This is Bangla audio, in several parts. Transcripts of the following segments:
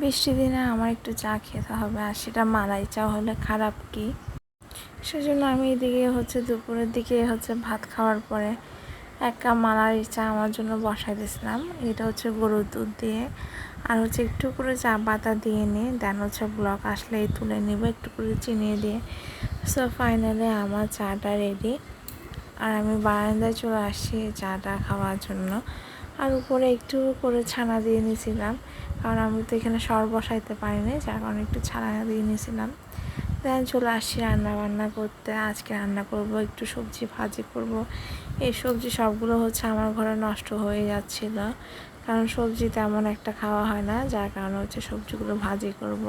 বৃষ্টির দিনে আমার একটু চা খেতে হবে, আর সেটা মালাই চা হলে খারাপ কি। সেজন্য আমি এদিকে দুপুরের দিকে ভাত খাওয়ার পরে এক কাপ মালাই চা আমার জন্য বসাই দিয়েছিলাম। এটা গরুর দুধ দিয়ে আর একটু করে চা পাতা দিয়ে নিয়ে দেন ব্লক আসলেই তুলে নেব একটু করে চিনি দিয়ে। সো ফাইনালি আমার চাটা রেডি, আর আমি বারান্দায় চলে আসছি চাটা খাওয়ার জন্য। আর উপরে একটু করে ছানা দিয়ে নিয়েছিলাম, কারণ আমি তো এখানে সর বসাইতে পারিনি, যার কারণে একটু ছানা দিয়ে নিয়েছিলাম। দেন চলে আসছি রান্না করতে। আজকে রান্না করব একটু সবজি ভাজি করব। এই সবজি সবগুলো আমার ঘরে নষ্ট হয়ে যাচ্ছিল, কারণ সবজি তেমন একটা খাওয়া হয় না, যার কারণে সবজিগুলো ভাজি করব।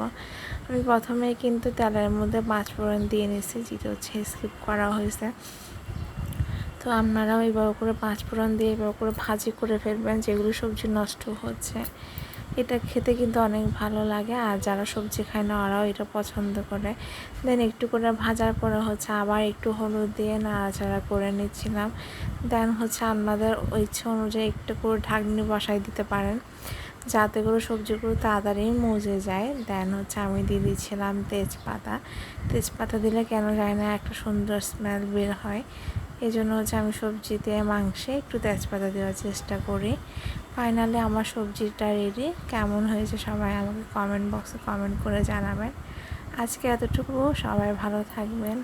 আমি প্রথমে কিন্তু তেলের মধ্যে 5 ফোড়ন দিয়ে নিয়েছি, যেটা স্কিপ করা হয়েছে। তো আপনারাও এইভাবে করে 5 ফোড়ন দিয়ে এইভাবে করে ভাজি করে ফেলবেন, যেগুলো সবজি নষ্ট হচ্ছে। এটা খেতে কিন্তু অনেক ভালো লাগে, আর যারা সবজি খায় না ওরাও এটা পছন্দ করে। দেন একটু করে ভাজার পরে আবার একটু হলুদ দিয়ে নাড়াচাড়া করে নিচ্ছিলাম। দেন আপনাদের ইচ্ছে অনুযায়ী একটু করে ঢাকনি বসাই দিতে পারেন, যাতে করে সবজিগুলো তাড়াতাড়ি মজে যায়। দেন আমি দিয়ে দিচ্ছিলাম তেজপাতা দিলে কেন যায় না একটা সুন্দর স্মেল বের হয়। এই জন্য আমি সবজিতে মাংসে একটু তেজপাতা দেওয়ার চেষ্টা করি। ফাইনালি আমার সবজিটা রেডি। কেমন হয়েছে সবাই আমাকে কমেন্ট বক্সে কমেন্ট করে জানাবেন। আজকে এতটুকু, সবাই ভালো থাকবেন।